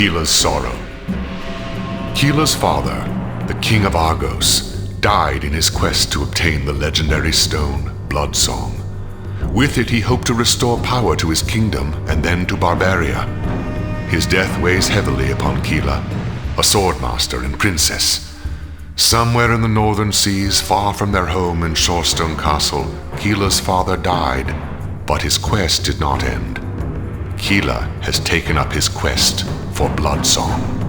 Keela's sorrow. Keela's father, the king of Argos, died in his quest to obtain the legendary stone, Bloodsong. With it, he hoped to restore power to his kingdom and then to Barbaria. His death weighs heavily upon Keela, a swordmaster and princess. Somewhere in the northern seas, far from their home in Shorestone Castle, Keela's father died, but his quest did not end. Keela has taken up his quest for Bloodsong.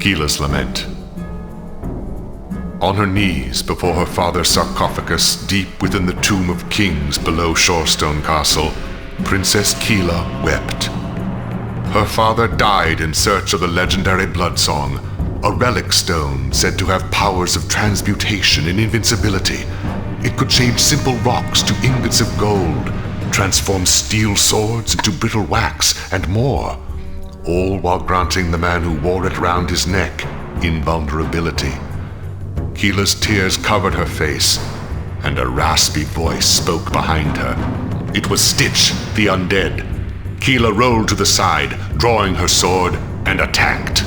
Keela's lament. On her knees before her father's sarcophagus, deep within the tomb of kings below Shorestone Castle, Princess Keela wept. Her father died in search of the legendary Bloodsong, a relic stone said to have powers of transmutation and invincibility. It could change simple rocks to ingots of gold, transform steel swords into brittle wax, and more, all while granting the man who wore it round his neck invulnerability. Keela's tears covered her face, and a raspy voice spoke behind her. It was Stitch, the undead. Keela rolled to the side, drawing her sword, and attacked.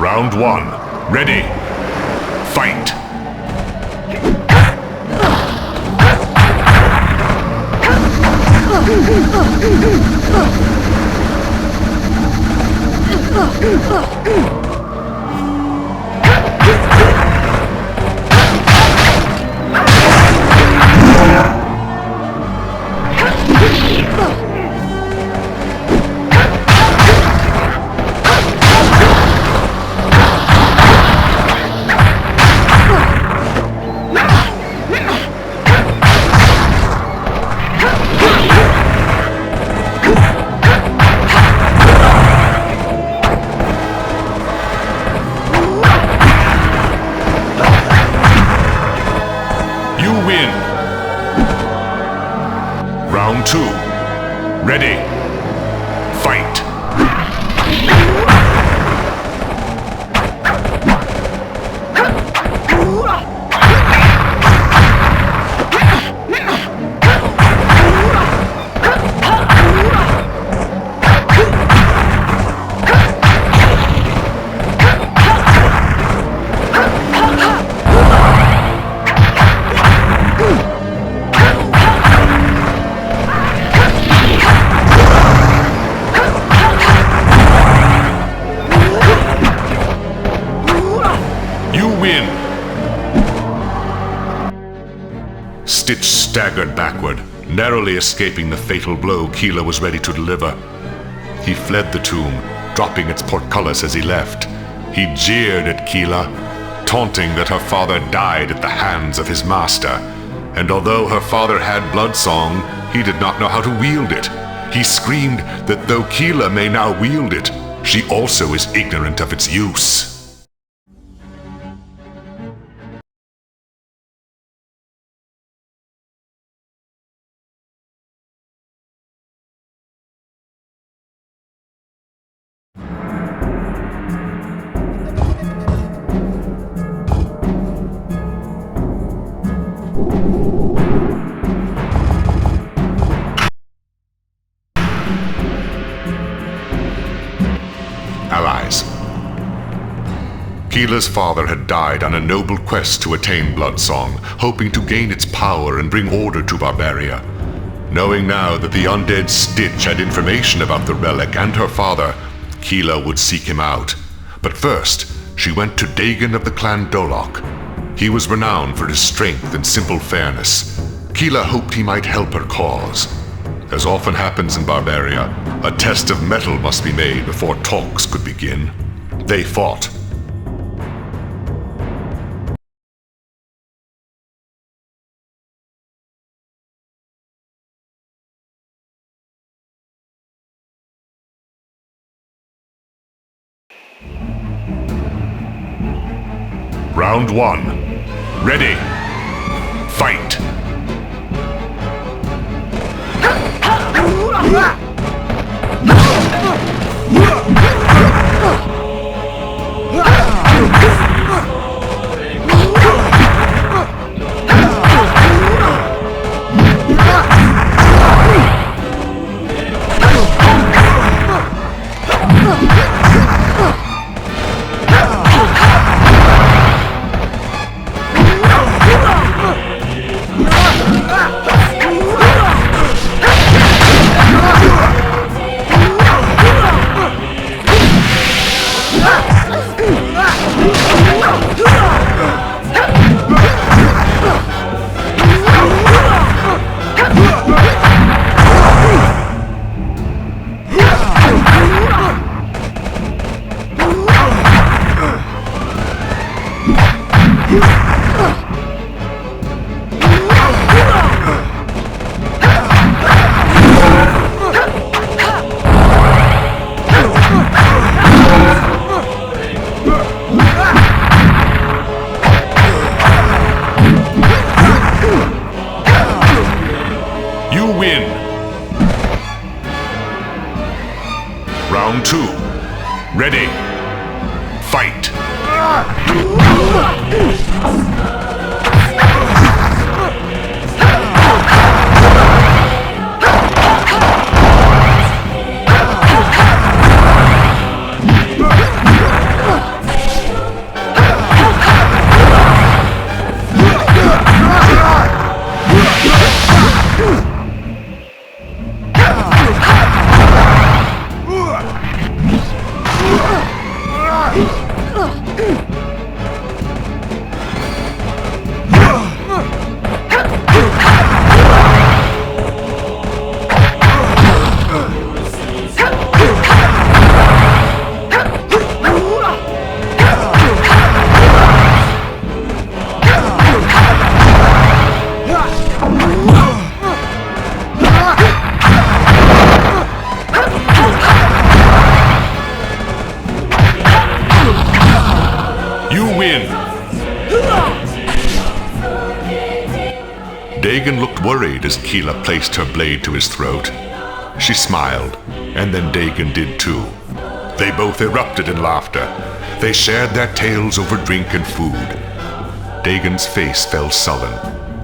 Round one. Ready. Fight! Round two. Ready. Fight. Stitch staggered backward, narrowly escaping the fatal blow Keela was ready to deliver. He fled the tomb, dropping its portcullis as he left. He jeered at Keela, taunting that her father died at the hands of his master. And although her father had Bloodsong, he did not know how to wield it. He screamed that though Keela may now wield it, she also is ignorant of its use. Allies. Keela's father had died on a noble quest to attain Bloodsong, hoping to gain its power and bring order to Barbaria. Knowing now that the undead Stitch had information about the relic and her father, Keela would seek him out. But first, she went to Dagon of the clan Dolok. He was renowned for his strength and simple fairness. Keela hoped he might help her cause. As often happens in Barbaria, a test of mettle must be made before talks could begin. They fought. Round 1. Ready. Fight! Round 2. Ready. Fight! Dagon looked worried as Keela placed her blade to his throat. She smiled, and then Dagon did too. They both erupted in laughter. They shared their tales over drink and food. Dagon's face fell sullen,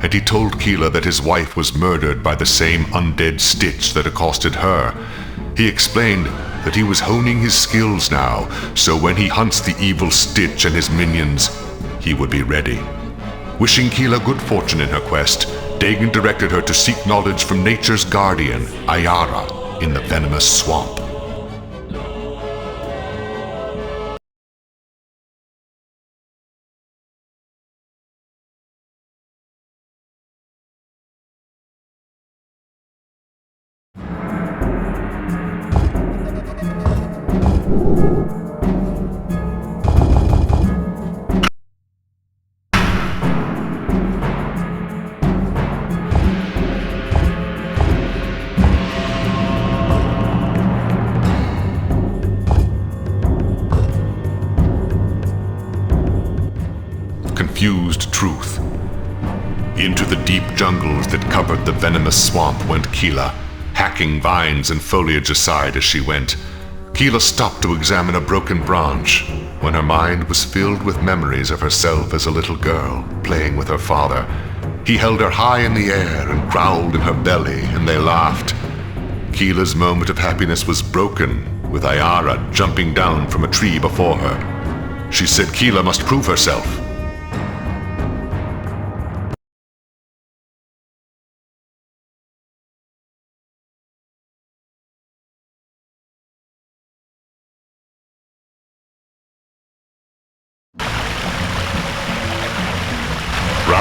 and he told Keela that his wife was murdered by the same undead Stitch that accosted her. He explained that he was honing his skills now, so when he hunts the evil Stitch and his minions, he would be ready. Wishing Keela good fortune in her quest, Dagon directed her to seek knowledge from nature's guardian, Ayara, in the venomous swamp. Confused truth. Into the deep jungles that covered the venomous swamp went Keela, hacking vines and foliage aside as she went. Keela stopped to examine a broken branch when her mind was filled with memories of herself as a little girl, playing with her father. He held her high in the air and growled in her belly, and they laughed. Keela's moment of happiness was broken with Ayara jumping down from a tree before her. She said Keela must prove herself.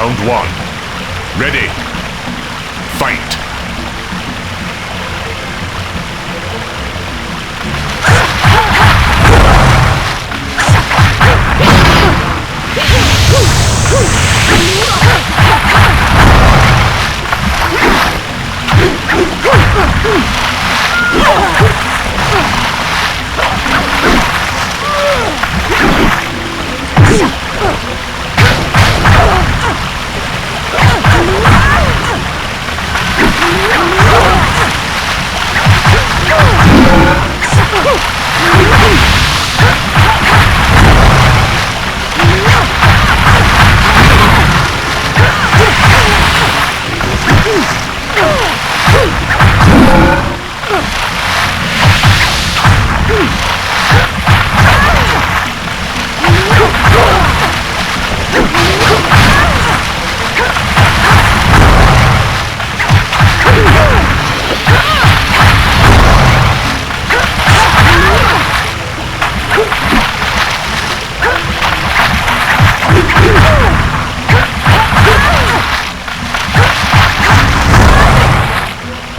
Round one. Ready. Fight.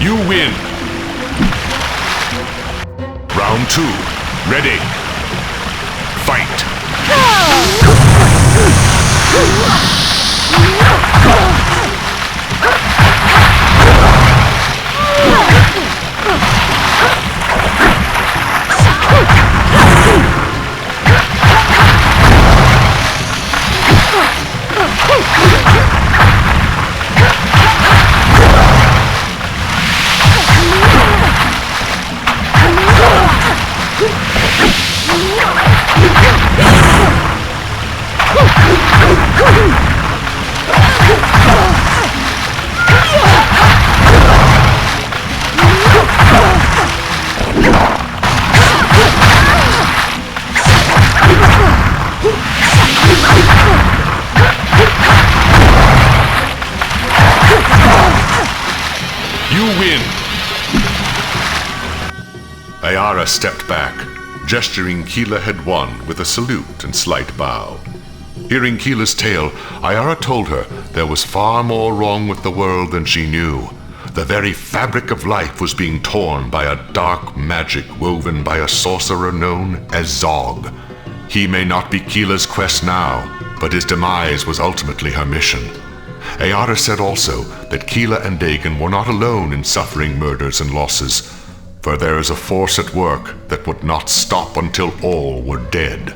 You win. Round two. Ready. Fight. You win. Ayara stepped back, gesturing Keela had won with a salute and slight bow. Hearing Keela's tale, Ayara told her there was far more wrong with the world than she knew. The very fabric of life was being torn by a dark magic woven by a sorcerer known as Zog. He may not be Keela's quest now, but his demise was ultimately her mission. Ayara said also that Keela and Dagon were not alone in suffering murders and losses, for there is a force at work that would not stop until all were dead.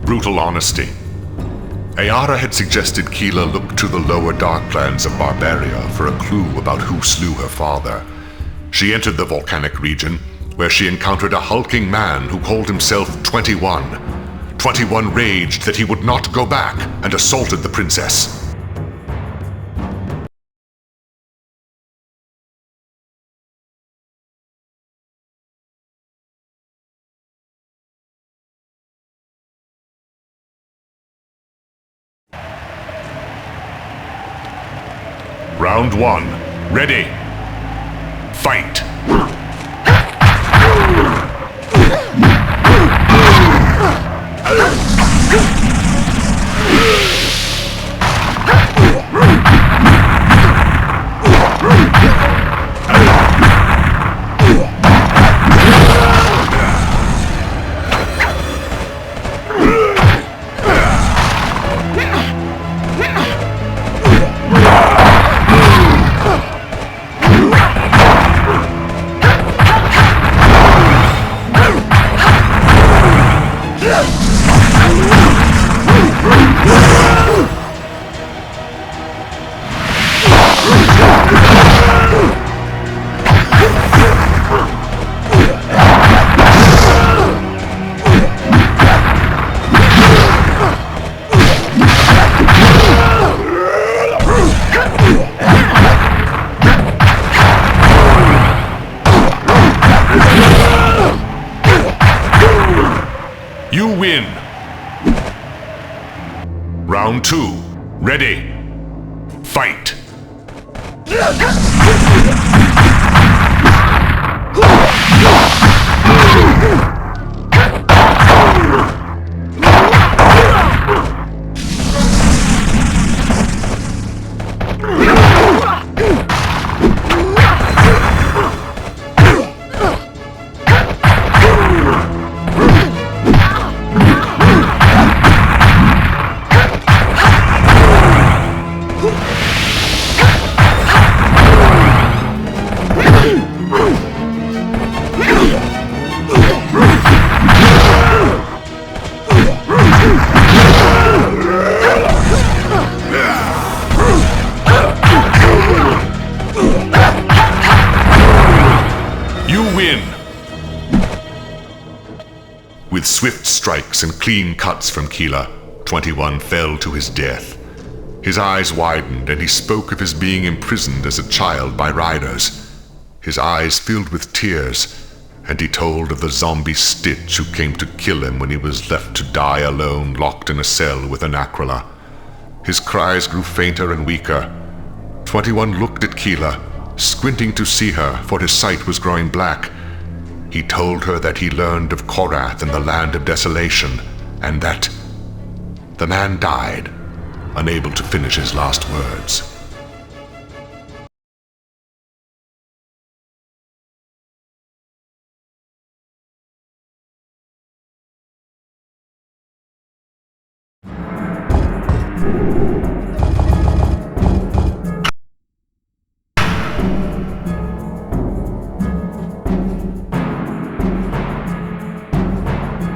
Brutal honesty. Ayara had suggested Keela look to the lower Darklands of Barbarian for a clue about who slew her father. She entered the volcanic region, where she encountered a hulking man who called himself 21. 21 raged that he would not go back and assaulted the princess. Round one. Ready. Fight. You win. Round 2. Ready. Fight. With swift strikes and clean cuts from Keela, 21 fell to his death. His eyes widened and he spoke of his being imprisoned as a child by riders. His eyes filled with tears, and he told of the zombie Stitch who came to kill him when he was left to die alone, locked in a cell with an Aquila. His cries grew fainter and weaker. 21 looked at Keela, squinting to see her, for his sight was growing black. He told her that he learned of Korath and the Land of Desolation, and that the man died, unable to finish his last words.